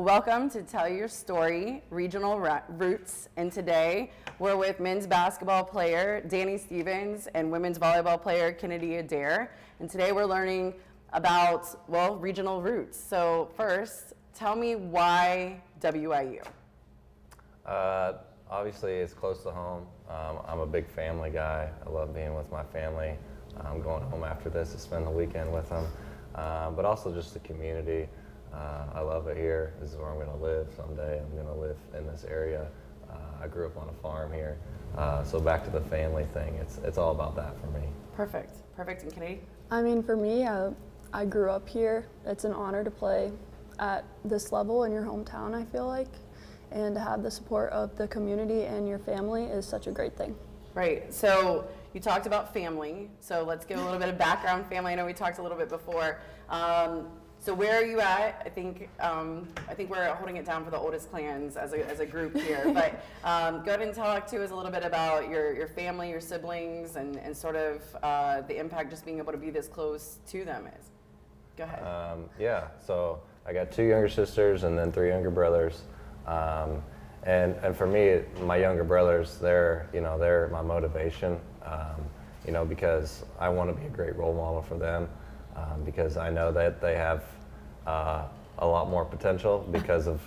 welcome to Tell Your Story, Regional Roots. And today we're with men's basketball player Danny Stevens and women's volleyball player Kennedy Adair. And today we're learning about, well, regional roots. So first, tell me why WIU? Obviously, it's close to home. I'm a big family guy. I love being with my family. I'm going home after this to spend the weekend with them. But also just the community. I love it here. This is where I'm going to live someday. I'm going to live in this area. I grew up on a farm here. So back to the family thing, it's all about that for me. Perfect. Perfect. And Kennedy? I mean, for me, I grew up here. It's an honor to play at this level in your hometown, I feel like. And to have the support of the community and your family is such a great thing. Right. So you talked about family. So let's give a little bit of background family. I know we talked a little bit before. So where are you at? I think we're holding it down for the oldest clans as a group here. But go ahead and talk to us a little bit about your family, your siblings, and sort of the impact just being able to be this close to them is. Go ahead. Yeah. So I got 2 younger sisters and then 3 younger brothers. And for me, my younger brothers, they're my motivation. Because I want to be a great role model for them. Because I know that they have a lot more potential because of,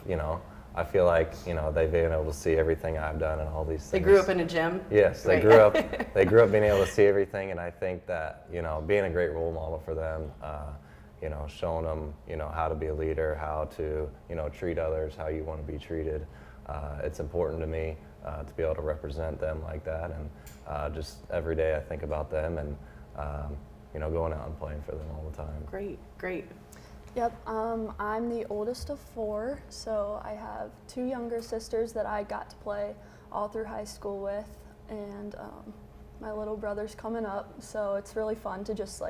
I feel like, they've been able to see everything I've done and all these things. They grew up in a gym? Yes, they grew up being able to see everything, and I think that, being a great role model for them, showing them, how to be a leader, how to, treat others, how you want to be treated. It's important to me to be able to represent them like that, and just every day I think about them and, going out and playing for them all the time. Great, great. Yep, I'm the oldest of 4, so I have 2 younger sisters that I got to play all through high school with, and my little brother's coming up, so it's really fun to just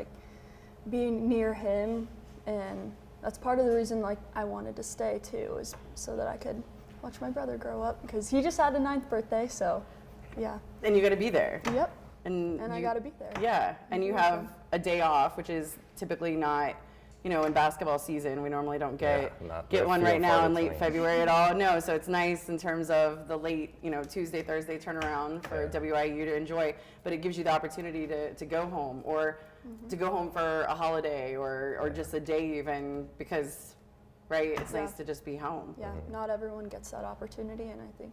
be near him, and that's part of the reason I wanted to stay too, is so that I could watch my brother grow up, because he just had a 9th birthday, so yeah. And you got to be there. Yep. And I got to be there. Yeah, and you have a day off, which is typically not, in basketball season, we normally don't get one right now in late February at all. No, so it's nice in terms of the late, Tuesday, Thursday turnaround for WIU to enjoy, but it gives you the opportunity to go home or to go home for a holiday or just a day even, because, right, it's nice to just be home. Yeah, not everyone gets that opportunity, and I think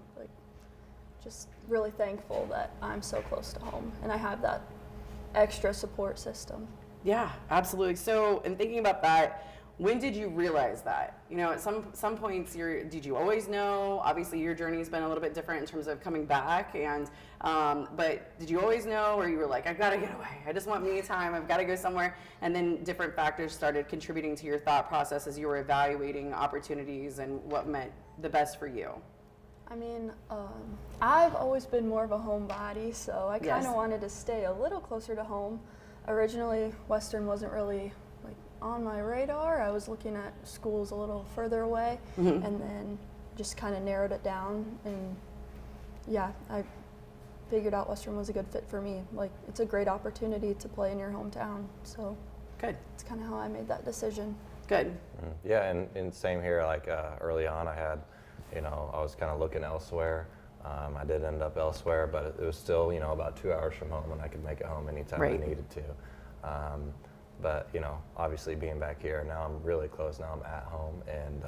just really thankful that I'm so close to home and I have that extra support system. Yeah, absolutely. So, in thinking about that, when did you realize that? At some points, did you always know? Obviously, your journey's been a little bit different in terms of coming back, and but did you always know, or you were like, I've got to get away. I just want me time. I've got to go somewhere. And then different factors started contributing to your thought process as you were evaluating opportunities and what meant the best for you. I mean, I've always been more of a homebody, so I kind of wanted to stay a little closer to home. Originally, Western wasn't really on my radar. I was looking at schools a little further away, and then just kind of narrowed it down. And yeah, I figured out Western was a good fit for me. It's a great opportunity to play in your hometown. So good. It's kind of how I made that decision. Good. Yeah, and same here. Early on, I had. I was kind of looking elsewhere. I did end up elsewhere, but it was still, about 2 hours from home, and I could make it home anytime I needed to. But, obviously being back here, now I'm really close. Now I'm at home, and,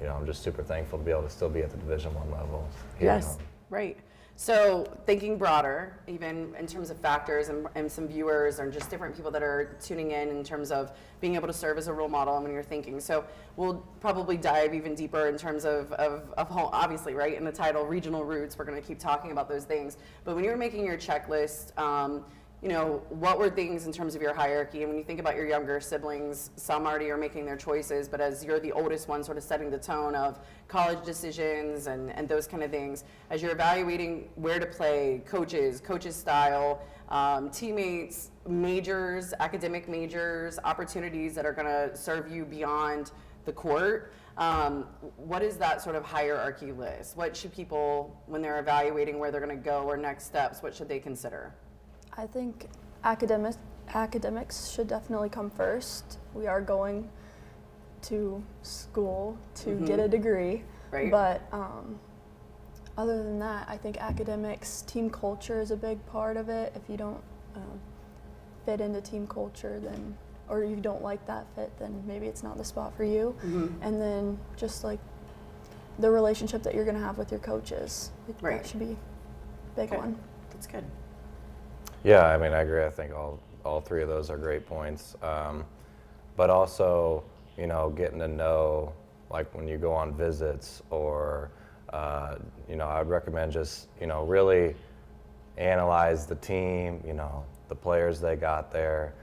I'm just super thankful to be able to still be at the Division I level here at home. Right. So thinking broader, even in terms of factors and some viewers or just different people that are tuning in terms of being able to serve as a role model when you're thinking. So we'll probably dive even deeper in terms of home, obviously, right, in the title, regional roots. We're going to keep talking about those things. But when you're making your checklist, what were things in terms of your hierarchy? And when you think about your younger siblings, some already are making their choices, but as you're the oldest one, sort of setting the tone of college decisions and those kind of things, as you're evaluating where to play, coaches style, teammates, majors, academic majors, opportunities that are going to serve you beyond the court, what is that sort of hierarchy list? What should people, when they're evaluating where they're going to go or next steps, what should they consider? I think academics should definitely come first. We are going to school to get a degree. Right. But other than that, I think academics, team culture is a big part of it. If you don't fit into team culture, then, or you don't like that fit, then maybe it's not the spot for you. And then just like the relationship that you're going to have with your coaches, like, Right. that should be a big one. That's good. Yeah, I mean, I agree. I think all three of those are great points. But also, you know, getting to know, like when you go on visits or, you know, I would recommend just, you know, really analyze the team, you know, the players they got there,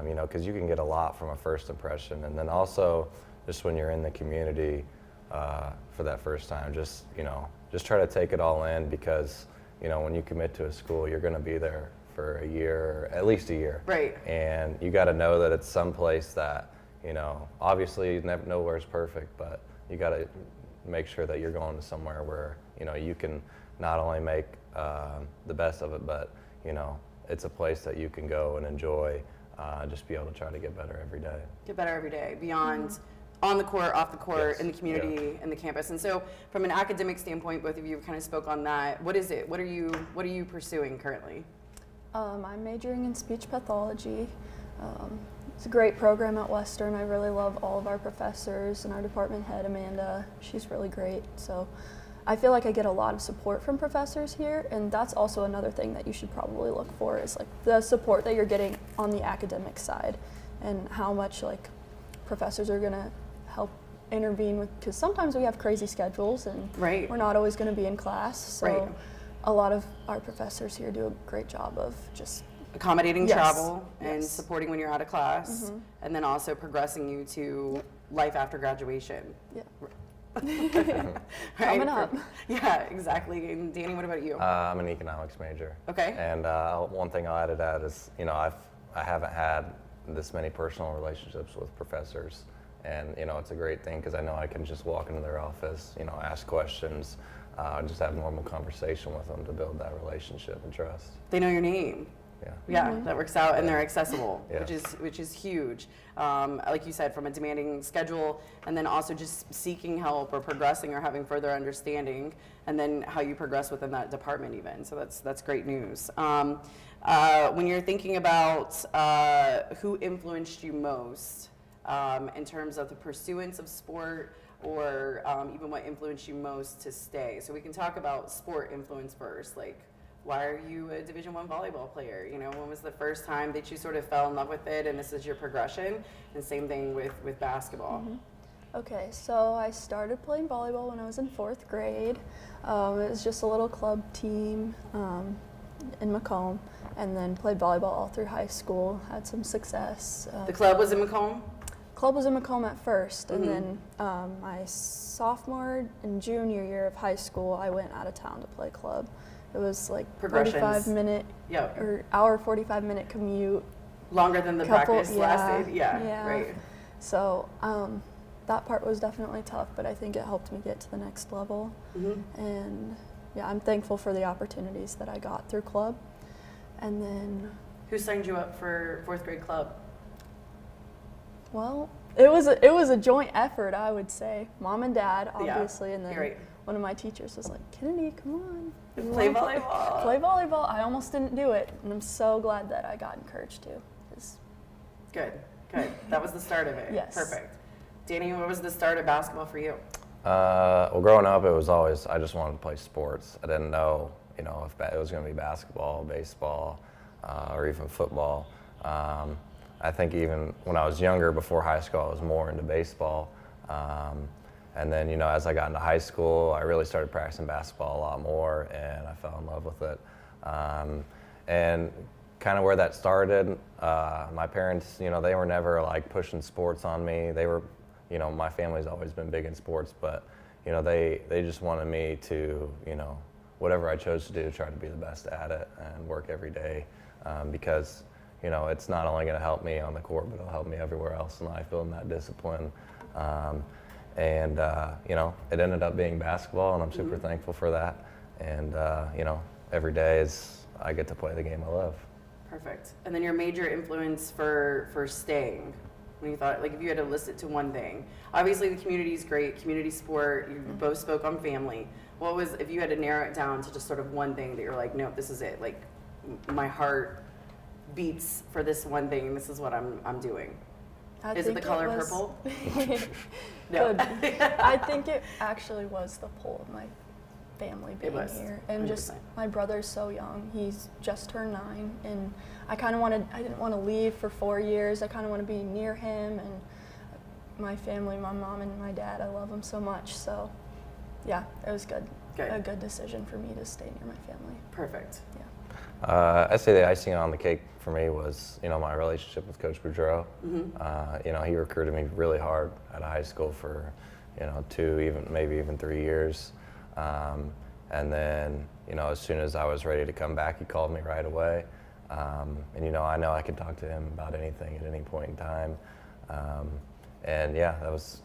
you know, because you can get a lot from a first impression. And then also, just when you're in the community for that first time, just, you know, just try to take it all in because, you know, when you commit to a school, you're going to be there for a year, at least a year. Right. And you got to know that it's someplace that, you know, obviously nowhere's perfect, but you got to make sure that you're going to somewhere where, you know, you can not only make the best of it, but, you know, it's a place that you can go and enjoy, just be able to try to get better every day. Get better every day, beyond on the court, off the court, Yes. in the community, in the campus. And so from an academic standpoint, both of you kind of spoke on that. What is it? What are you pursuing currently? I'm majoring in speech pathology. It's a great program at Western. I really love all of our professors and our department head, Amanda. She's really great. So I feel like I get a lot of support from professors here, and that's also another thing that you should probably look for is like the support that you're getting on the academic side and how much like professors are going to help intervene with, because sometimes we have crazy schedules and Right. we're not always going to be in class. So Right. a lot of our professors here do a great job of just Accommodating Yes. travel and Yes. supporting when you're out of class, and then also progressing you to life after graduation. yeah. Right? Coming up. Yeah, exactly. And Danny, what about you? I'm an economics major. Okay. And one thing I'll add to that is, you know, I haven't had this many personal relationships with professors. And, you know, it's a great thing because I know I can just walk into their office, you know, ask questions, just have normal conversation with them to build that relationship and trust. They know your name. Yeah. Yeah, that works out, and they're accessible, Yeah. which is huge. Like you said, from a demanding schedule, and then also just seeking help or progressing or having further understanding, and then how you progress within that department even. So that's great news. When you're thinking about who influenced you most in terms of the pursuance of sport, or even what influenced you most to stay. So we can talk about sport influence first, like. Why are you a Division I volleyball player? You know, when was the first time that you sort of fell in love with it and this is your progression? And same thing with basketball. Okay, so I started playing volleyball when I was in 4th grade. It was just a little club team in Macomb, and then played volleyball all through high school, had some success. The club was in Macomb? Club was in Macomb at first, and then my sophomore and junior year of high school, I went out of town to play club. It was like Progressions. 45-minute Yep. or hour 45-minute commute. Longer than the practice lasted? Yeah, right. So that part was definitely tough, but I think it helped me get to the next level. And yeah, I'm thankful for the opportunities that I got through club. And then, Who signed you up for 4th grade club? well, it was a joint effort, I would say. Mom and Dad, obviously, and then you're right. one of my teachers was like, "Kennedy, come on. You Play wanna volleyball." Play volleyball." I almost didn't do it, and I'm so glad that I got encouraged to. 'Cause Good. That was the start of it. Yes. Perfect. Danny, what was the start of basketball for you? Well, growing up, it was always, I just wanted to play sports. I didn't know, you know, if it was going to be basketball, baseball, or even football. I think even when I was younger, before high school, I was more into baseball. And then, you know, as I got into high school, I really started practicing basketball a lot more, and I fell in love with it. And kind of where that started, my parents, you know, they were never like pushing sports on me. They were, you know, my family's always been big in sports, but, you know, they just wanted me to, you know, whatever I chose to do, try to be the best at it and work every day, because, you know, it's not only going to help me on the court, but it'll help me everywhere else in life, building that discipline. And, you know, it ended up being basketball, and I'm super thankful for that. And, you know, every day I get to play the game I love. Perfect. And then your major influence for staying? when you thought, like if you had to list it to one thing? Obviously the community is great, community sport, you both spoke on family. What was, if you had to narrow it down to just sort of one thing that you're like, no, this is it, like my heart beats for this one thing and this is what I'm doing? Is it the color purple? No. I think it actually was the pull of my family being here, and 100%. Just my brother's so young. He's just turned 9, and I didn't want to leave for 4 years. I kind of want to be near him and my family, my mom and my dad. I love them so much. So, yeah, it was good. A good decision for me to stay near my family. Perfect. Yeah. I'd say the icing on the cake for me was, my relationship with Coach Boudreau. He recruited me really hard out of high school for, 2, maybe even 3 years. And then, as soon as I was ready to come back, he called me right away. And, I know I could talk to him about anything at any point in time. And yeah, that was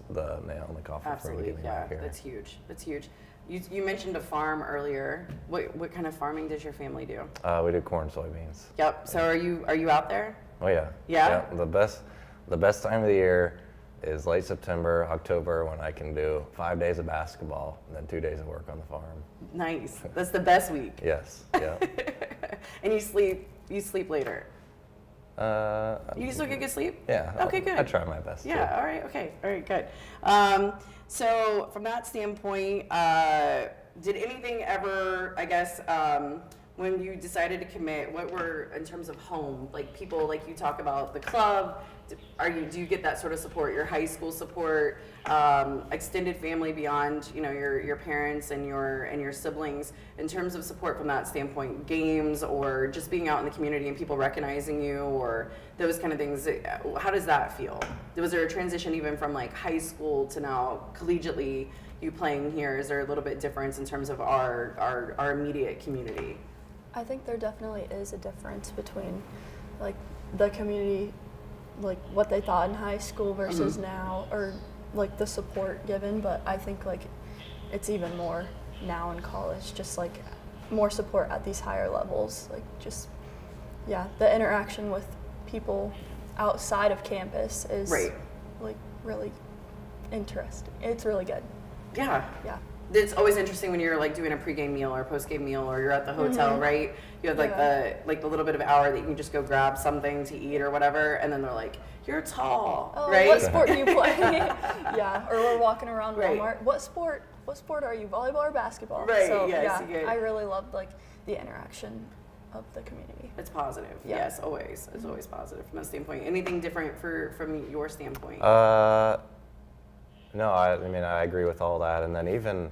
the nail in the coffin. Absolutely, for me back here. That's huge. That's huge. You mentioned a farm earlier. What kind of farming does your family do? We do corn, soybeans. Yep. So are you out there? Oh yeah. Yeah. The best time of the year is late September, October, when I can do 5 days of basketball and then 2 days of work on the farm. Nice. That's the best week. Yes. Yeah. And you sleep later. You still get good sleep? Yeah. Okay, good. I try my best. Yeah. Too. All right. Okay. All right. Good. So from that standpoint, did anything ever, I guess, when you decided to commit, what were, in terms of home, like people, like you talk about the club, do you get that sort of support, your high school support, extended family beyond, your parents and your siblings, in terms of support from that standpoint, games or just being out in the community and people recognizing you or those kind of things? How does that feel? Was there a transition even from like high school to now collegiately you playing here? Is there a little bit difference in terms of our immediate community? I think there definitely is a difference between like the community, like what they thought in high school versus now, or like the support given, but I think like it's even more now in college, just like more support at these higher levels, like just, yeah, the interaction with people outside of campus is like really interesting. It's really good. Yeah. Yeah. It's always interesting when you're like doing a pregame meal or a postgame meal or you're at the hotel, right? You have like the little bit of hour that you can just go grab something to eat or whatever, and then they're like, "You're tall, right? What sport do you play?" Yeah, or we're walking around Walmart. What sport are you? Volleyball or basketball? Right. So, yes. I really loved like the interaction of the community. It's positive. Yeah. Yes, always. It's always positive from that standpoint. Anything different from your standpoint? No, I mean, I agree with all that. And then even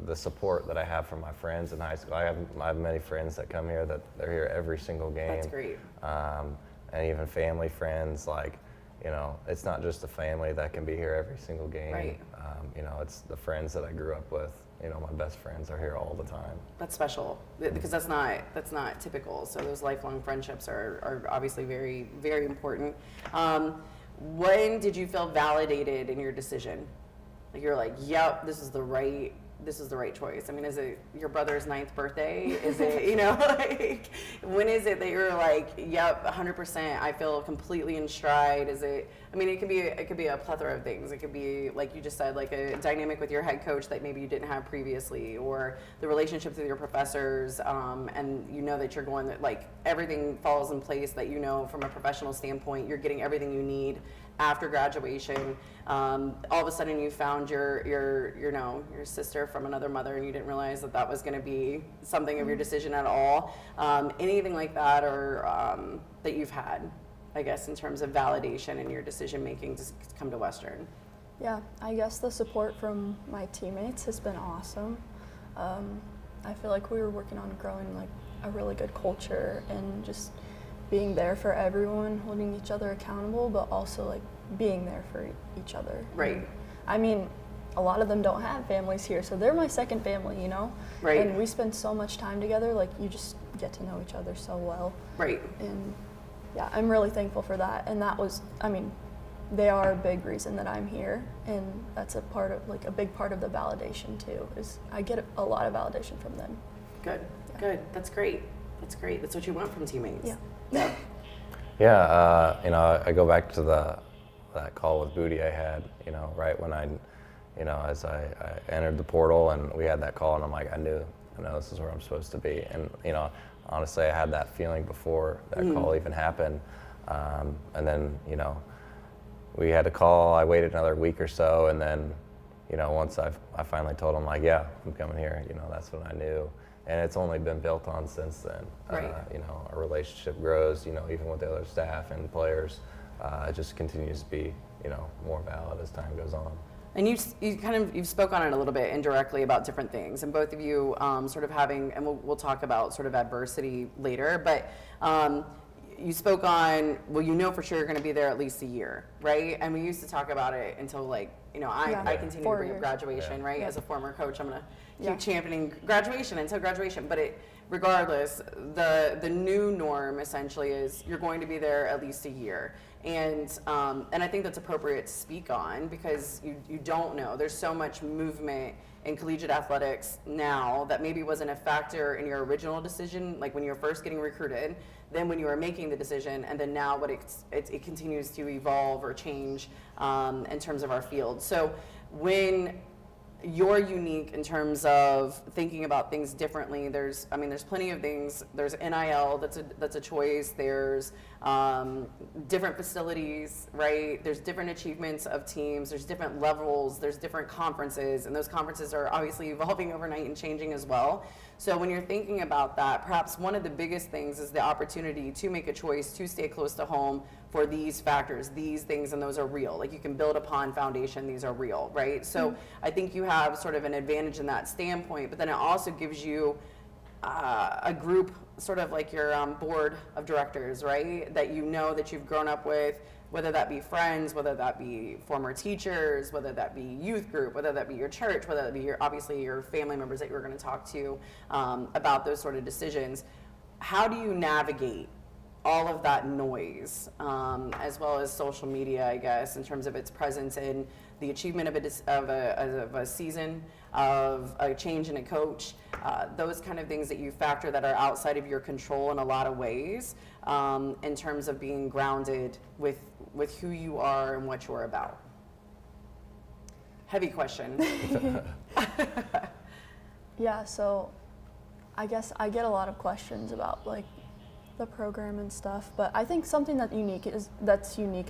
the support that I have from my friends in high school. I have many friends that come here that they're here every single game. That's great. And even family friends, like, it's not just the family that can be here every single game. Right. It's the friends that I grew up with. My best friends are here all the time. That's special because that's not typical. So those lifelong friendships are obviously very, very important. When did you feel validated in your decision? Like you're like, yep, this is the right choice. I mean, is it your brother's 9th birthday? Is it, like, when is it that you're like, yep, 100%, I feel completely in stride? Is it, I mean, it could be a plethora of things. It could be, like you just said, like a dynamic with your head coach that maybe you didn't have previously, or the relationships with your professors, and that you're going, that like everything falls in place, that from a professional standpoint, you're getting everything you need after graduation. All of a sudden you found your sister from another mother, and you didn't realize that was going to be something of your decision at all. Anything like that, or that you've had, I guess, in terms of validation in your decision making to come to Western? Yeah, I guess the support from my teammates has been awesome. I feel like we were working on growing like a really good culture and just being there for everyone, holding each other accountable, but also like being there for each other. Right. And, I mean, a lot of them don't have families here, so they're my second family, Right. And we spend so much time together, like you just get to know each other so well. Right. And yeah, I'm really thankful for that. And that was, I mean, they are a big reason that I'm here, and that's a big part of the validation too, is I get a lot of validation from them. Good. Yeah. Good. That's great. That's great. That's what you want from teammates. Yeah. Yeah. Yeah, I go back to that call with Booty I had, right when as I entered the portal and we had that call, and I'm like, I know this is where I'm supposed to be. And, honestly, I had that feeling before that call even happened. And then, we had a call, I waited another week or so, and then, once I finally told him, like, yeah, I'm coming here, that's when I knew. And it's only been built on since then. Right. Our relationship grows, even with the other staff and players. It just continues to be, more valid as time goes on. And you've spoke on it a little bit indirectly about different things, and both of you sort of having, and we'll talk about sort of adversity later, but you spoke on, well, for sure you're going to be there at least a year, right? And we used to talk about it until I continue to bring up graduation, right? As a former coach, I'm going to keep championing graduation until graduation, but regardless, the new norm essentially is you're going to be there at least a year. And I think that's appropriate to speak on because you don't know. There's so much movement in collegiate athletics now that maybe wasn't a factor in your original decision, like when you were first getting recruited, then when you were making the decision, and then now it continues to evolve or change in terms of our field. So when you're unique in terms of thinking about things differently. There's plenty of things. There's NIL, that's a choice. There's different facilities, right? There's different achievements of teams. There's different levels. There's different conferences, and those conferences are obviously evolving overnight and changing as well. So when you're thinking about that, perhaps one of the biggest things is the opportunity to make a choice to stay close to home for these factors, these things, and those are real. Like you can build upon foundation, these are real, right? So I think you have sort of an advantage in that standpoint, but then it also gives you a group, sort of like your board of directors, right? That that you've grown up with, whether that be friends, whether that be former teachers, whether that be youth group, whether that be your church, whether that be obviously your family members that you're going to talk to about those sort of decisions. How do you navigate all of that noise, as well as social media, I guess, in terms of its presence in the achievement of a season, of a change in a coach, those kind of things that you factor that are outside of your control in a lot of ways, in terms of being grounded with who you are and what you're about? Heavy question. Yeah, so I guess I get a lot of questions about the program and stuff, but I think something that's unique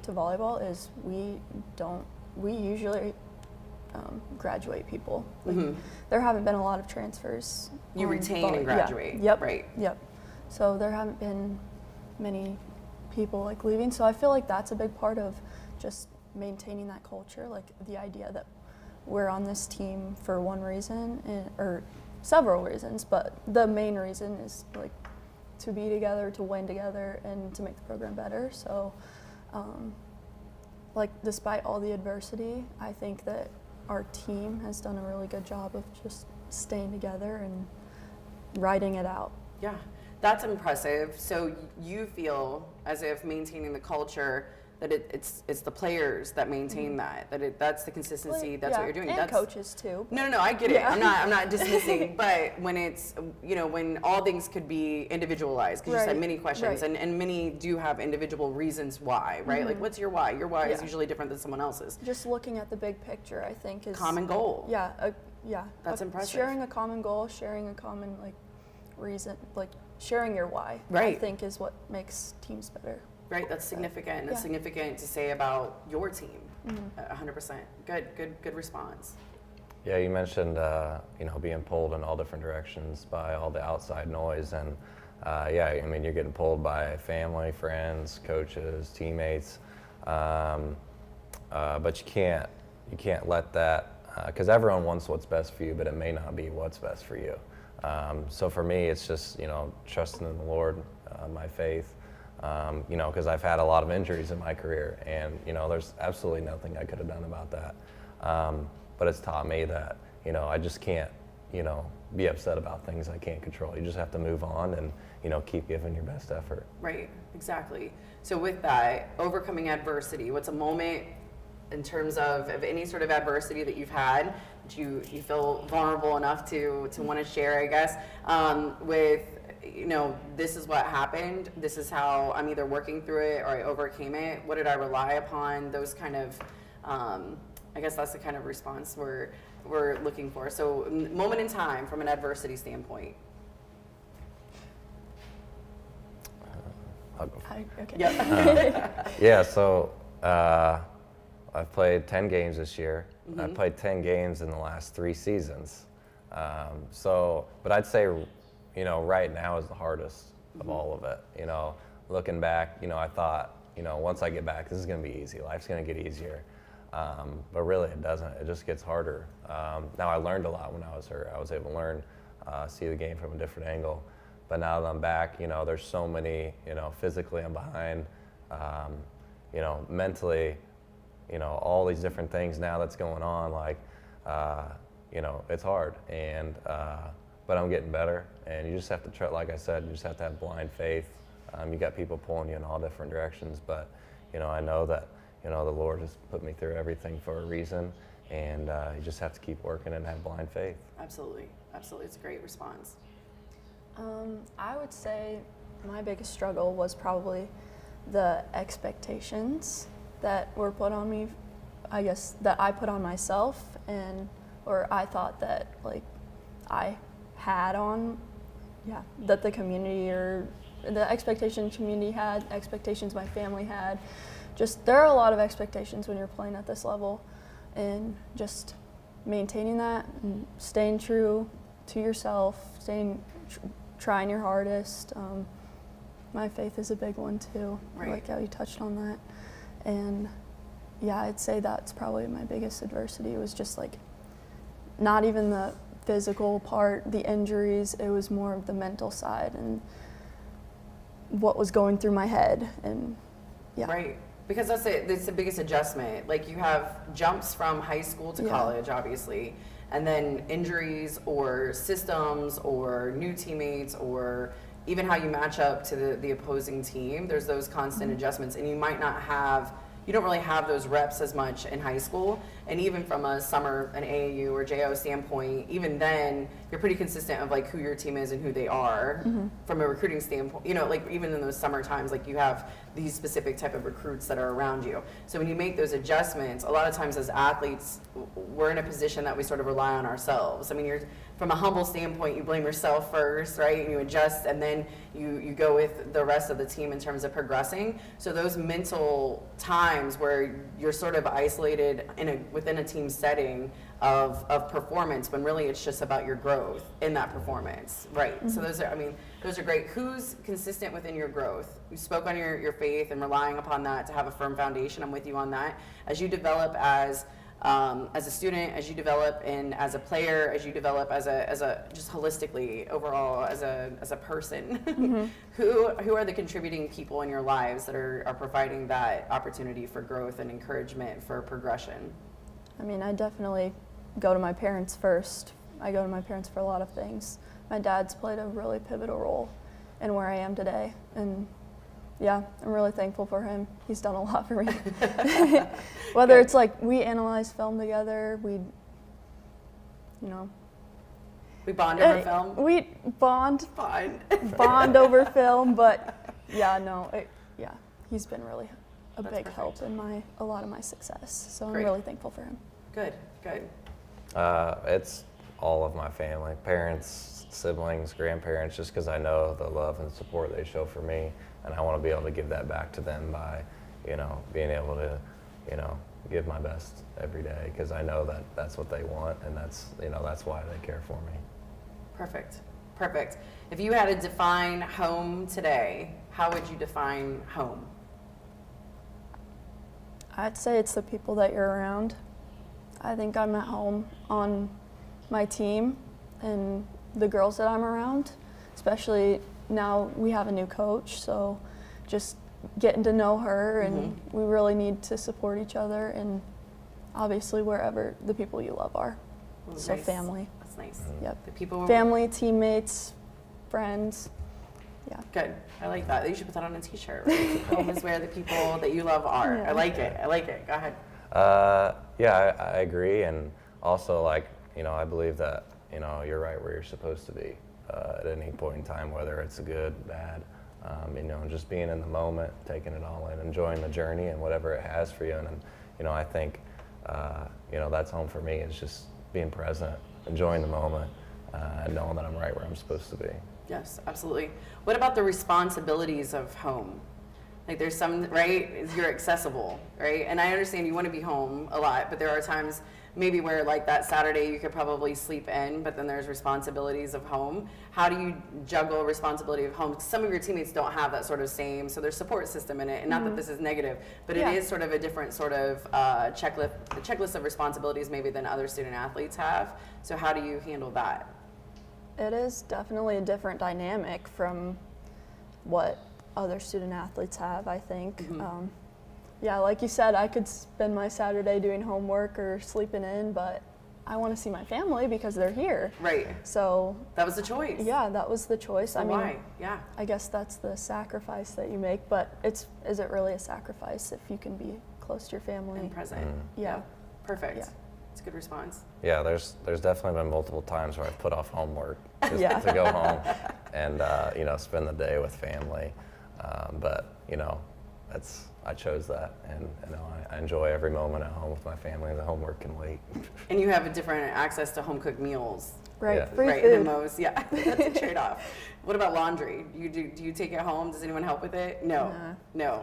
to volleyball is we usually graduate people. There haven't been a lot of transfers. You retain and graduate. Yeah, yep. Right. Yep. So there haven't been many people leaving. So I feel like that's a big part of just maintaining that culture, the idea that we're on this team for one reason or several reasons, but the main reason is to be together, to win together, and to make the program better. So despite all the adversity, I think that our team has done a really good job of just staying together and riding it out. Yeah, that's impressive. So you feel as if maintaining the culture, that it's the players that maintain that's the consistency, that's what you're doing. And that's coaches too. No, I get it. I'm not dismissing, but when it's, when all things could be individualized, because you said many questions, and many do have individual reasons why, right? Like, what's your why? Your why is usually different than someone else's. Just looking at the big picture, I think, is common goal. Yeah, That's impressive. Sharing a common goal, sharing a common reason, sharing your why, right, I think is what makes teams better. Right, that's significant. And that's significant to say about your team. 100%. Good response. Yeah, you mentioned being pulled in all different directions by all the outside noise, and you're getting pulled by family, friends, coaches, teammates, but you can't let that, because everyone wants what's best for you, but it may not be what's best for you. So for me, it's just trusting in the Lord, my faith. Because I've had a lot of injuries in my career, and there's absolutely nothing I could have done about that. But it's taught me that I just can't be upset about things I can't control. You just have to move on and keep giving your best effort. Right, exactly. So with that, overcoming adversity, what's a moment in terms of any sort of adversity that you've had that you feel vulnerable enough to want to share, I guess, with you know, this is what happened. This is how I'm either working through it or I overcame it. What did I rely upon? Those kind of, I guess that's the kind of response we're looking for. So moment in time from an adversity standpoint. I'll go. Okay. Yep. Yeah, so I've played 10 games this year. Mm-hmm. I've played 10 games in the last 3 seasons. But I'd say, you know, right now is the hardest of all of it. You know, looking back, you know, I thought, you know, once I get back, this is going to be easy. Life's going to get easier. But really it doesn't. It just gets harder. Now I learned a lot when I was hurt. I was able to learn, see the game from a different angle. But now that I'm back, you know, there's so many, you know, physically I'm behind, you know, mentally, you know, all these different things now that's going on, like, you know, it's hard. And, but I'm getting better. And you just have to try, like I said, you just have to have blind faith. You got people pulling you in all different directions, but, you know, I know that, you know, the Lord has put me through everything for a reason, and you just have to keep working and have blind faith. Absolutely. Absolutely. It's a great response. I would say my biggest struggle was probably the expectations that were put on me, I guess, that I put on myself, or I thought that, like, I had on, that the community or the expectations community had, expectations my family had. Just, there are a lot of expectations when you're playing at this level, and just maintaining that and staying true to yourself, trying your hardest. My faith is a big one too. Right. I like how you touched on that. And yeah, I'd say that's probably my biggest adversity. It was just like, not even the physical part, the injuries, it was more of the mental side and what was going through my head. And yeah. Right. Because that's it. It's the biggest adjustment. Like, you have jumps from high school to college, obviously, and then injuries or systems or new teammates or even how you match up to the opposing team. There's those constant adjustments, and you might not have, you don't really have those reps as much in high school. And even from a summer, an AAU or JO standpoint, even then, you're pretty consistent of like who your team is and who they are from a recruiting standpoint. You know, like even in those summer times, like you have these specific type of recruits that are around you. So when you make those adjustments, a lot of times as athletes, we're in a position that we sort of rely on ourselves. I mean, you're from a humble standpoint, you blame yourself first, right? And you adjust, and then you go with the rest of the team in terms of progressing. So those mental times where you're sort of isolated within a team setting of performance, when really it's just about your growth in that performance, right? So those are great. Who's consistent within your growth? You spoke on your faith and relying upon that to have a firm foundation. I'm with you on that. As you develop as a student, as you develop as a player, as you develop as a just holistically overall as a person, who are the contributing people in your lives that are providing that opportunity for growth and encouragement for progression? I mean, I definitely go to my parents first. I go to my parents for a lot of things. My dad's played a really pivotal role in where I am today, and yeah, I'm really thankful for him. He's done a lot for me. Whether it's like we analyze film together, we bond over film. We bond Fine. over film, but he's been really a That's big perfect. help in a lot of my success. So Great. I'm really thankful for him. Good. It's all of my family, parents, siblings, grandparents, just because I know the love and support they show for me, and I want to be able to give that back to them by, you know, being able to, you know, give my best every day, because I know that that's what they want, and that's why they care for me. Perfect. If you had to define home today, how would you define home? I'd say it's the people that you're around. I think I'm at home on my team and the girls that I'm around, especially now we have a new coach, so just getting to know her, and we really need to support each other, and obviously wherever the people you love are. So Nice. family. That's nice. Yep. The people. Family, teammates, friends. Yeah. Good. I like that. You should put that on a T-shirt. Right? Home is where the people that you love are. Yeah. I like it. Go ahead. I agree, and also, like, you know, I believe that, you know, you're right where you're supposed to be. at any point in time, whether it's good, bad. Just being in the moment, taking it all in, enjoying the journey and whatever it has for you. And I think that's home for me, is just being present, enjoying the moment, and knowing that I'm right where I'm supposed to be. Yes, absolutely. What about the responsibilities of home? Like there's some, right, you're accessible, right? And I understand you want to be home a lot, but there are times maybe where like that Saturday you could probably sleep in, but then there's responsibilities of home. How do you juggle responsibility of home? Some of your teammates don't have that sort of same, so there's support system in it, and not that this is negative, but it is sort of a different sort of checklist of responsibilities maybe than other student athletes have. So how do you handle that? It is definitely a different dynamic from what other student athletes have, I think. Yeah, like you said, I could spend my Saturday doing homework or sleeping in, but I want to see my family because they're here. Right. So that was the choice. Yeah, that was the choice. So why? Yeah. I guess that's the sacrifice that you make, but is it really a sacrifice if you can be close to your family? And present. Yeah. Perfect. Yeah. It's a good response. Yeah, there's definitely been multiple times where I've put off homework just Yeah. to go home and spend the day with family. But I chose that, and I enjoy every moment at home with my family. The homework can wait. And you have a different access to home cooked meals. Right. Yeah. Free Right, food. than most. Yeah, that's a trade-off. What about laundry? Do you take it home? Does anyone help with it? No. No.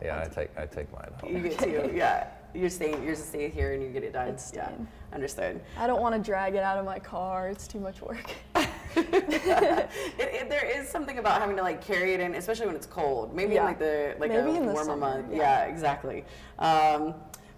Yeah, I take mine home. You get to, yeah. You're just staying here and you get it done. It's yeah. staying. Understood. I don't want to drag it out of my car. It's too much work. There is something about having to like carry it in, especially when it's cold. Maybe in Maybe a in the warmer summer, month. yeah. Yeah, exactly.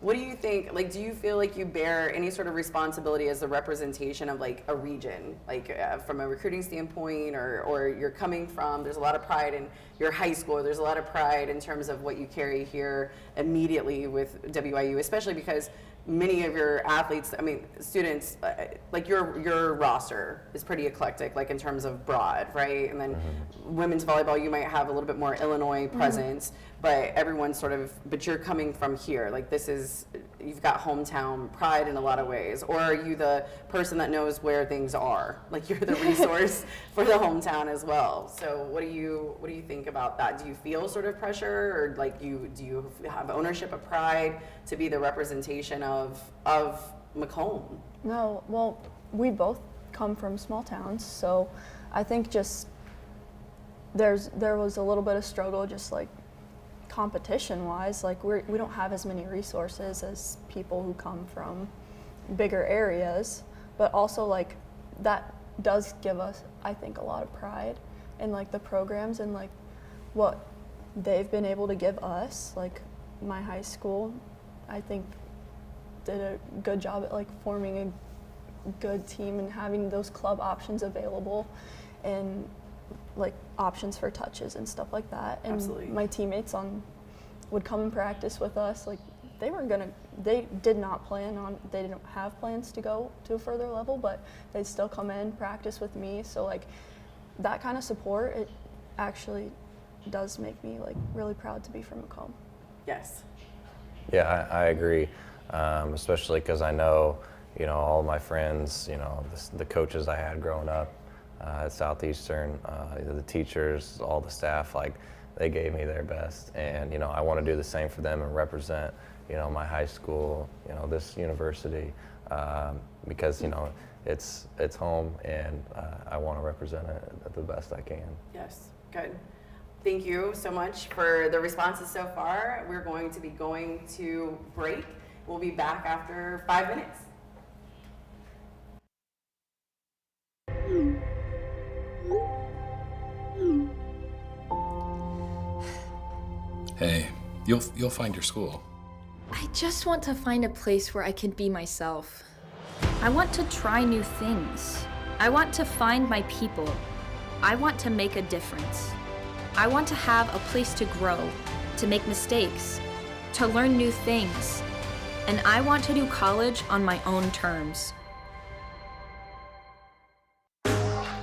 What do you think? Like, do you feel like you bear any sort of responsibility as a representation of like a region, like from a recruiting standpoint, or you're coming from? There's a lot of pride in your high school. There's a lot of pride in terms of what you carry here immediately with WIU, especially because many of your athletes, students, like your roster is pretty eclectic, like in terms of broad, right? And then women's volleyball, you might have a little bit more Illinois presence, but everyone's but you're coming from here. Like you've got hometown pride in a lot of ways. Or are you the person that knows where things are? Like you're the resource for the hometown as well. So what do you think about that? Do you feel sort of pressure, or like do you have ownership of pride to be the representation of Macomb? No, well, we both come from small towns, so I think just there was a little bit of struggle, just like competition-wise. Like we don't have as many resources as people who come from bigger areas, but also like that does give us, I think, a lot of pride in like the programs and like what they've been able to give us. Like my high school, I think, did a good job at like forming a good team and having those club options available and like options for touches and stuff like that. And Absolutely. My teammates would come and practice with us. Like they didn't have plans to go to a further level, but they'd still come in, practice with me. So like that kind of support, it actually does make me like really proud to be from Macomb. Yes. Yeah, I agree, especially because I know, all my friends, the coaches I had growing up at Southeastern, the teachers, all the staff, like they gave me their best, and I want to do the same for them and represent, my high school, this university, because it's home, and I want to represent it the best I can. Yes. Good. Thank you so much for the responses so far. We're going to be going to break. We'll be back after 5 minutes. Hey, you'll find your school. I just want to find a place where I can be myself. I want to try new things. I want to find my people. I want to make a difference. I want to have a place to grow, to make mistakes, to learn new things. And I want to do college on my own terms.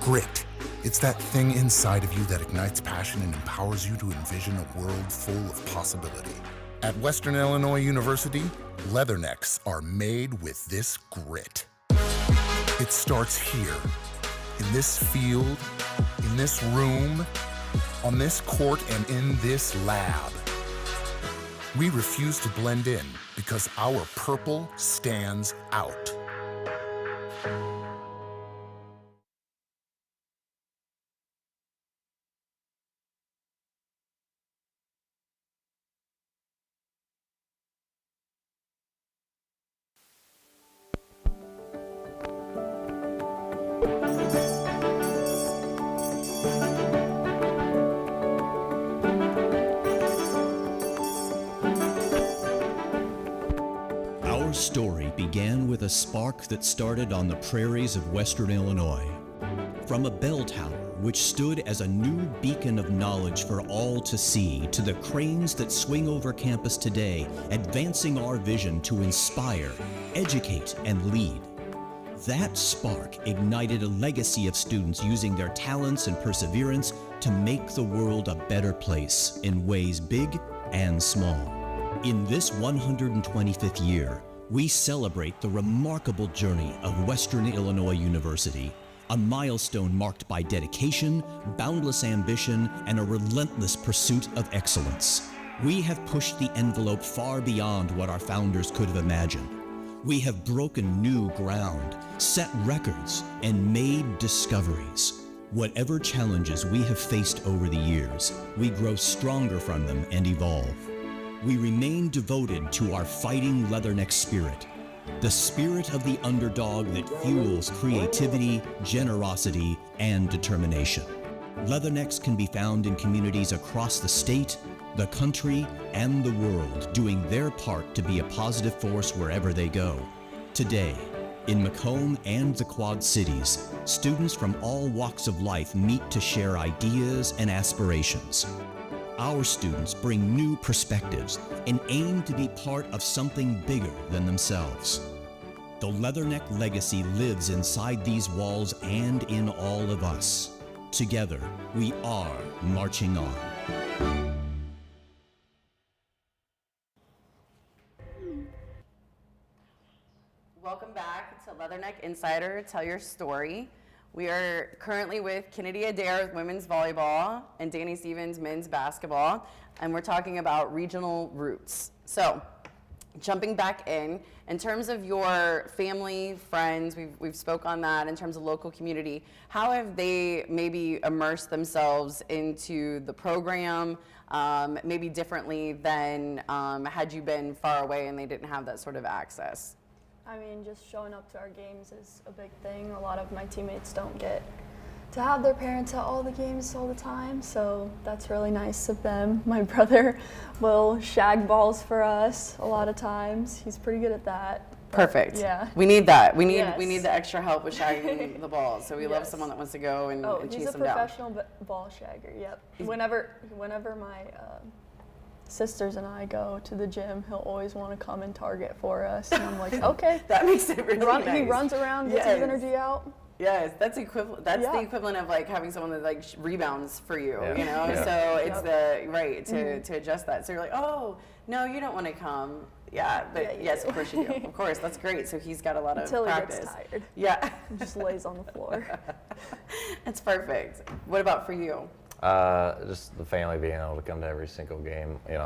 Grit. It's that thing inside of you that ignites passion and empowers you to envision a world full of possibility. At Western Illinois University, Leathernecks are made with this grit. It starts here, in this field, in this room, on this court, and in this lab. We refuse to blend in because our purple stands out. Our story began with a spark that started on the prairies of Western Illinois. From a bell tower which stood as a new beacon of knowledge for all to see, to the cranes that swing over campus today, advancing our vision to inspire, educate, and lead. That spark ignited a legacy of students using their talents and perseverance to make the world a better place in ways big and small. In this 125th year, we celebrate the remarkable journey of Western Illinois University, a milestone marked by dedication, boundless ambition, and a relentless pursuit of excellence. We have pushed the envelope far beyond what our founders could have imagined. We have broken new ground, set records, and made discoveries. Whatever challenges we have faced over the years, we grow stronger from them and evolve. We remain devoted to our fighting Leatherneck spirit, the spirit of the underdog that fuels creativity, generosity, and determination. Leathernecks can be found in communities across the state, the country, and the world, doing their part to be a positive force wherever they go. Today, in Macomb and the Quad Cities, students from all walks of life meet to share ideas and aspirations. Our students bring new perspectives and aim to be part of something bigger than themselves. The Leatherneck legacy lives inside these walls and in all of us. Together, we are marching on. Welcome back to Leatherneck Insider, Tell Your Story. We are currently with Kennedy Adair women's volleyball and Danny Stevens men's basketball, and we're talking about regional roots. So, jumping back in terms of your family, friends, we've spoke on that, in terms of local community, how have they maybe immersed themselves into the program, maybe differently than had you been far away and they didn't have that sort of access? I mean, just showing up to our games is a big thing. A lot of my teammates don't get to have their parents at all the games all the time, so that's really nice of them. My brother will shag balls for us a lot of times. He's pretty good at that. Perfect. Yeah. We need that. We need Yes. we need the extra help with shagging the balls. So we love Yes. someone that wants to go and He's chase a them down. professional ball shagger, yep. Whenever my sisters and I go to the gym, he'll always want to come and target for us. And I'm like, okay. That makes it really nice. He runs around, gets his Yes. energy out. Yes, that's equivalent. That's the Yeah. equivalent of like having someone that like rebounds for you. Yeah. You know, Yeah. so it's Yep. the right to adjust that. So you're like, oh no, you don't want to come. Yeah, but Yeah, you yes, do. of course you do. Of course, that's great. So he's got a lot Until of he practice. gets tired. Yeah, He just lays on the floor. that's perfect. What about for you? Just the family being able to come to every single game. You know,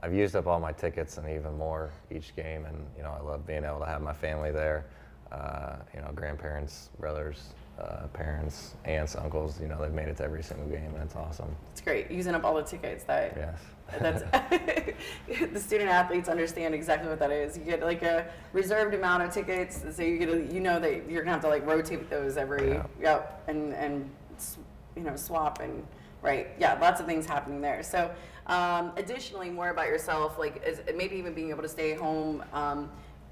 I've used up all my tickets and even more each game, and you know, I love being able to have my family there. You know, grandparents, brothers, parents, aunts, uncles. You know, they've made it to every single game, and it's awesome. It's great using up all the tickets. Yes. That's the student athletes understand exactly what that is. You get like a reserved amount of tickets, so you know that you're gonna have to like rotate those every and you know, swap and lots of things happening there. So additionally, more about yourself, like maybe even being able to stay home.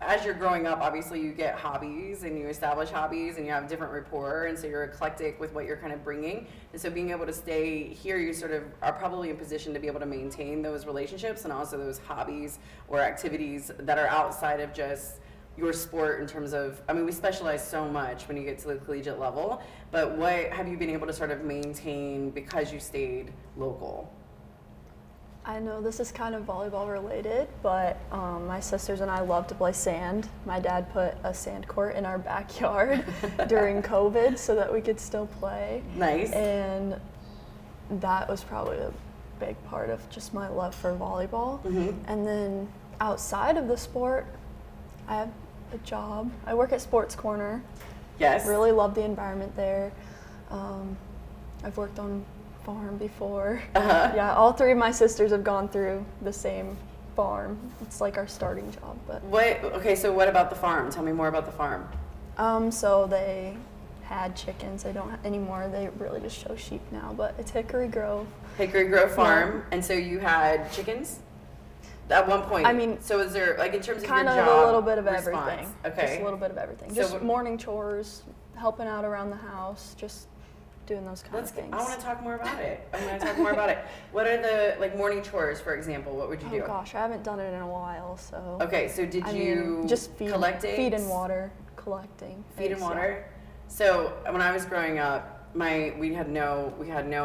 As you're growing up, obviously you get hobbies and you establish hobbies and you have different rapport, and so you're eclectic with what you're kind of bringing. And so being able to stay here, you sort of are probably in position to be able to maintain those relationships and also those hobbies or activities that are outside of just your sport in terms of, I mean, we specialize so much when you get to the collegiate level, but what have you been able to sort of maintain because you stayed local? I know this is kind of volleyball related, but my sisters and I love to play sand. My dad put a sand court in our backyard during COVID so that we could still play. Nice. And that was probably a big part of just my love for volleyball. And then outside of the sport, I have a job. I work at Sports Corner. Yes. Really love the environment there. I've worked on farm before. Yeah, all three of my sisters have gone through the same farm. It's like our starting job. But Okay, so what about the farm? Tell me more about the farm. so they had chickens. They don't anymore. They really just show sheep now. But it's Hickory Grove. Hickory Grove Farm, and so you had chickens at one point. I mean, so is there, like, in terms of your Kind of job a little bit of response? everything. Okay. Just a little bit of everything. So Just what- morning chores, helping out around the house, just doing those kind of things. I want to talk more about it. I want to talk more about it. What are the, like, morning chores, for example? What would you do? Oh gosh, I haven't done it in a while, so. Okay, so did I you mean, just feed collect and water, collecting. Feed and eggs, yeah. water. So when I was growing up, we had no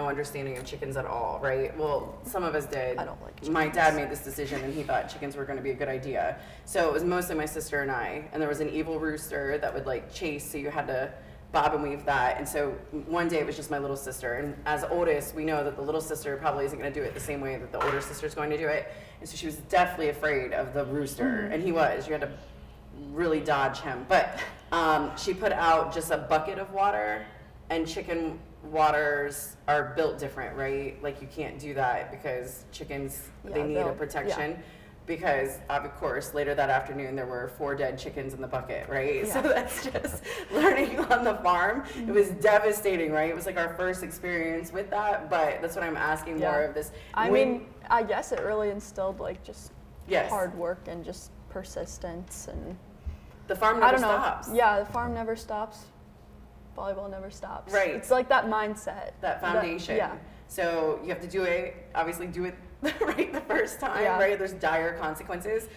understanding of chickens at all, right? Well, some of us did. I don't like My chickens. dad made this decision, and he thought chickens were going to be a good idea. So it was mostly my sister and I, and there was an evil rooster that would, like, chase, so you had to bob and weave that. And so one day it was just my little sister, and as oldest, we know that the little sister probably isn't going to do it the same way that the older sister's going to do it. And so she was definitely afraid of the rooster, and he was. You had to really dodge him. But she put out just a bucket of water, and chicken waters are built different, right? Like, you can't do that because chickens, they Yeah, need a they'll- protection. yeah. Because, of course, later that afternoon there were 4 dead chickens in the bucket, right? So Yeah. that's just learning on the farm. It was devastating, right? It was like our first experience with that, but that's what I'm asking more Yeah. of this. I When- mean, I guess it really instilled like just Yes. hard work and just persistence and the farm I never don't know. stops. Yeah, the farm never stops. Volleyball never stops. Right. It's like that mindset. That foundation. Yeah. So you have to do it, obviously do it right the first time, Yeah. right? There's dire consequences.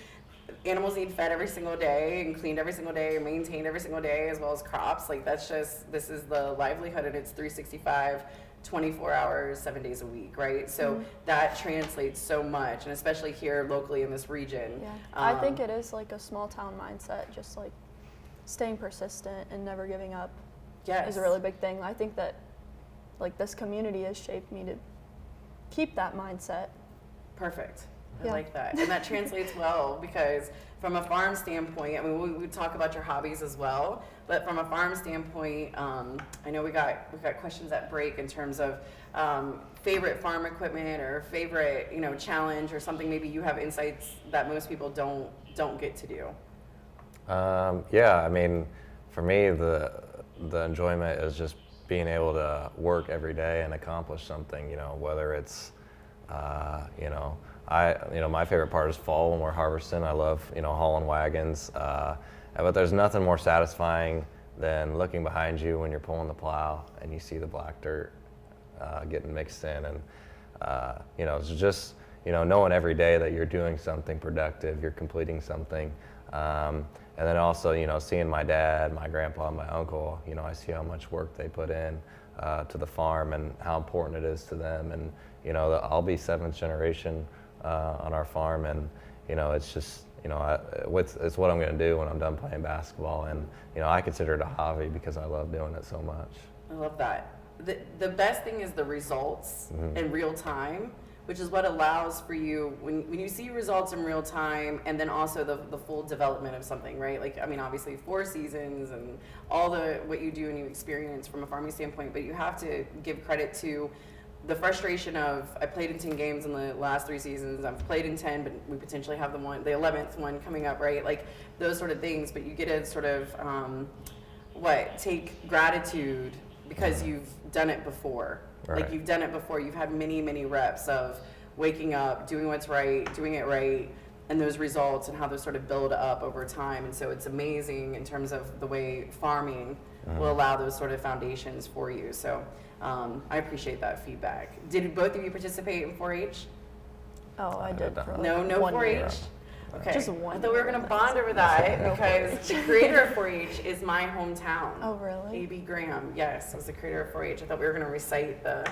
Animals need fed every single day and cleaned every single day and maintained every single day, as well as crops. Like, that's just, this is the livelihood, and it's 365, 24 hours, 7 days a week, right? So that translates so much, and especially here locally in this region. Yeah. I think it is like a small town mindset, just like staying persistent and never giving up Yes. is a really big thing. I think that like this community has shaped me to keep that mindset. Perfect. I Yeah. like that. And that translates well, because from a farm standpoint, I mean, we talk about your hobbies as well, but from a farm standpoint, I know we got questions at break in terms of favorite farm equipment or favorite, challenge, or something maybe you have insights that most people don't get to do. Yeah, I mean, for me, the enjoyment is just being able to work every day and accomplish something. Whether it's, my favorite part is fall when we're harvesting. I love, hauling wagons. But there's nothing more satisfying than looking behind you when you're pulling the plow and you see the black dirt getting mixed in, and it's just knowing every day that you're doing something productive, you're completing something. And then also, seeing my dad, my grandpa, and my uncle, I see how much work they put in to the farm and how important it is to them. And, I'll be 7th generation on our farm, and, it's just, it's what I'm going to do when I'm done playing basketball. And, I consider it a hobby because I love doing it so much. I love that. The best thing is the results in real time, which is what allows for you, when you see results in real time, and then also the full development of something, right? Like, I mean, obviously 4 seasons and all what you do and you experience from a farming standpoint, but you have to give credit to the frustration of, I played in 10 games in the last 3 seasons, I've played in 10, but we potentially have the 11th one coming up, right? Like, those sort of things, but you get to sort of, take gratitude because you've done it before. Right. Like, you've done it before. You've had many, many reps of waking up, doing what's right, doing it right, and those results and how those sort of build up over time. And so it's amazing in terms of the way farming will allow those sort of foundations for you. So I appreciate that feedback. Did both of you participate in 4-H? Oh, I did for like No 1 4-H? year. Okay. Just one I thought we were year, going to that's- bond over that because the creator of 4-H is my hometown. Oh, really? A.B. Graham, yes, was the creator of 4-H. I thought we were going to recite the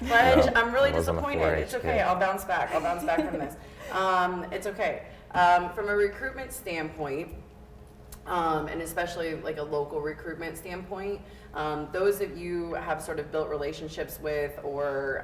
pledge. I'm really I wasn't a disappointed. 4-H It's okay. kid. I'll bounce back. I'll bounce back from this. It's okay. From a recruitment standpoint, and especially like a local recruitment standpoint, those of you have sort of built relationships with or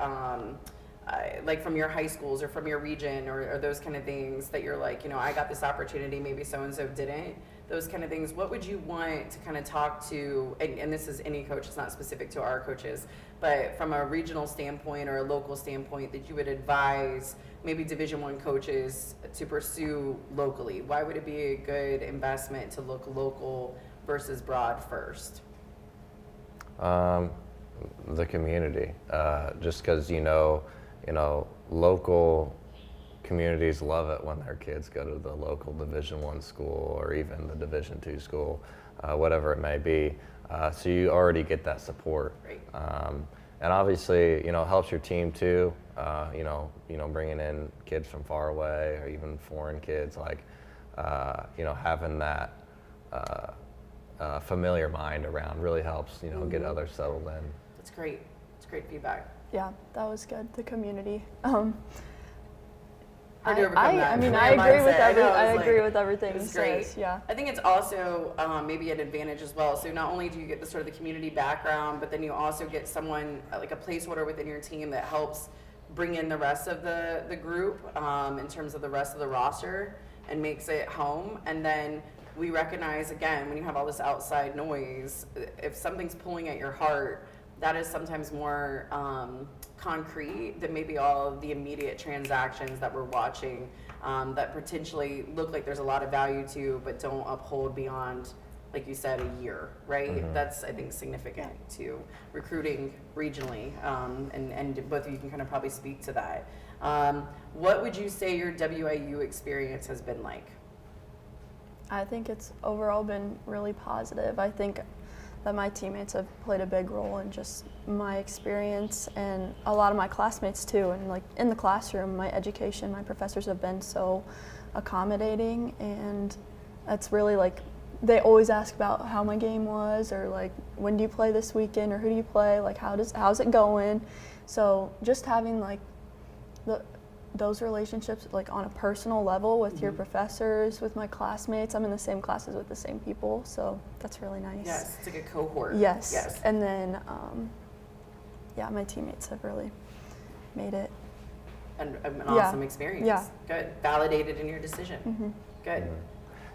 like from your high schools or from your region or those kind of things that you're like, I got this opportunity, maybe so-and-so didn't, those kind of things, what would you want to kind of talk to, and this is any coach, it's not specific to our coaches, but from a regional standpoint or a local standpoint that you would advise maybe Division I coaches to pursue locally? Why would it be a good investment to look local versus broad first? The community, just because local communities love it when their kids go to the local Division I school or even the Division II school, whatever it may be. So you already get that support. Right. And obviously, it helps your team too. Bringing in kids from far away or even foreign kids, like, having that familiar mind around really helps, get others settled in. That's great. It's great feedback. Yeah, that was good. The community. Hard to overcome that. I mean, Your I agree with mindset. I It's agree like- with everything it you was great. says. Yeah. I think it's also maybe an advantage as well. So not only do you get the sort of the community background, but then you also get someone like a placeholder within your team that helps bring in the rest of the group in terms of the rest of the roster and makes it home. And then we recognize, again, when you have all this outside noise, if something's pulling at your heart, that is sometimes more concrete than maybe all of the immediate transactions that we're watching that potentially look like there's a lot of value to, but don't uphold beyond, like you said, a year, right? That's, I think, significant to recruiting regionally, and both of you can kind of probably speak to that. What would you say your WIU experience has been like? I think it's overall been really positive. I think that my teammates have played a big role in just my experience and a lot of my classmates too. And like in the classroom, my education, my professors have been so accommodating, and that's really like, they always ask about how my game was, or like, when do you play this weekend, or who do you play, like how's it going? So just having like those relationships like on a personal level with your professors, with my classmates. I'm in the same classes with the same people, so that's really nice. Yes, it's like a cohort. Yes. Yes. And then, my teammates have really made it. An Yeah. awesome experience. Yeah. Good. Validated in your decision. Good.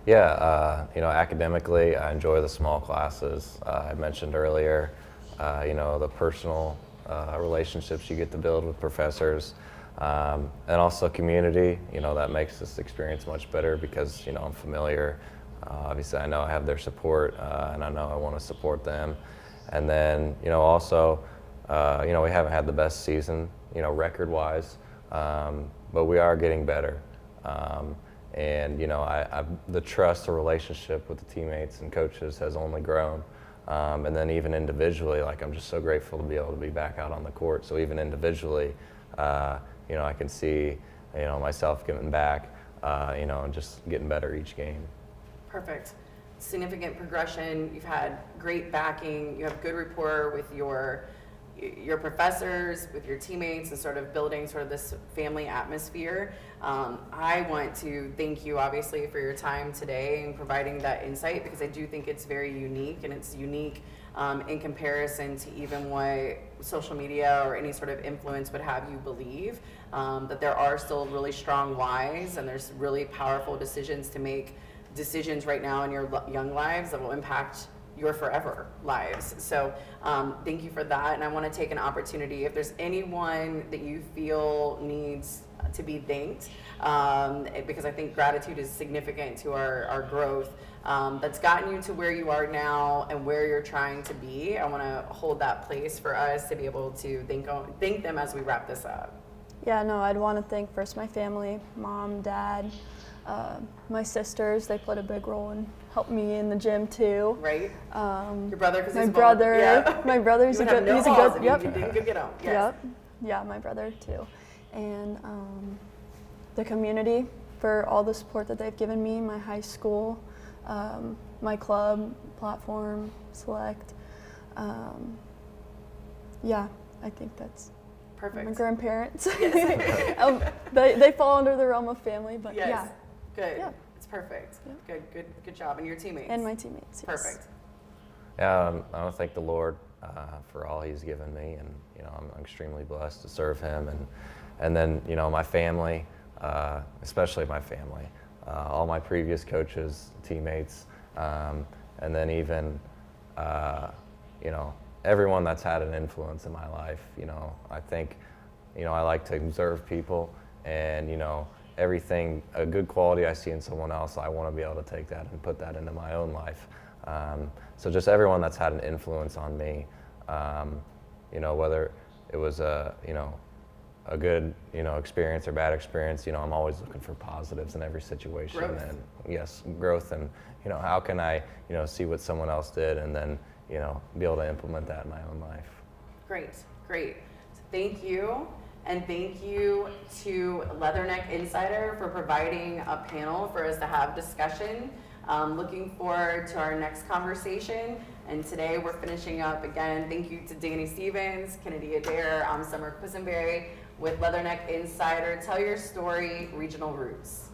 Yeah, academically, I enjoy the small classes. I mentioned earlier, the personal relationships you get to build with professors. And also community, that makes this experience much better because, I'm familiar. Obviously, I know I have their support, and I know I want to support them. And then, also, we haven't had the best season, record-wise, but we are getting better. And, the trust, the relationship with the teammates and coaches has only grown. And then even individually, like, I'm just so grateful to be able to be back out on the court. So even individually, I can see, myself getting back, and just getting better each game. Perfect. Significant progression. You've had great backing. You have good rapport with your professors, with your teammates, and sort of building sort of this family atmosphere. I want to thank you, obviously, for your time today and providing that insight, because I do think it's very unique, and it's unique in comparison to even what social media or any sort of influence would have you believe, that there are still really strong whys, and there's really powerful decisions to make, decisions right now in your young lives that will impact your forever lives. So thank you for that. And I want to take an opportunity, if there's anyone that you feel needs to be thanked, because I think gratitude is significant to our growth, that's gotten you to where you are now and where you're trying to be. I want to hold that place for us to be able to thank them as we wrap this up. Yeah, no, I'd want to thank first my family, mom, dad, my sisters. They played a big role in helping me in the gym too. Right? Your brother, because My brother, my brother's you a would have good, no he's a pause good, if yep. you didn't get home. Yes. Yep. Yeah, my brother too. And the community, for all the support that they've given me, my high school, my club, platform, select. Yeah, I think that's Perfect. my grandparents. They fall under the realm of family, but Yes. yeah. Good. Yeah. It's perfect. Yeah. Good job. And your teammates. And my teammates. Yes. Perfect. Yeah, I want to thank the Lord for all He's given me, and I'm extremely blessed to serve Him, and then my family, especially my family, all my previous coaches, teammates, and then even everyone that's had an influence in my life. I think I like to observe people, and everything, a good quality I see in someone else, I want to be able to take that and put that into my own life. So just everyone that's had an influence on me, whether it was a good experience or bad experience, I'm always looking for positives in every situation. Growth. And yes, growth, and how can I see what someone else did, and then be able to implement that in my own life. Great. So thank you. And thank you to Leatherneck Insider for providing a panel for us to have discussion. Looking forward to our next conversation. And today we're finishing up again. Thank you to Danny Stevens, Kennedy Adair. I'm Summer Quesenberry with Leatherneck Insider. Tell your story, regional roots.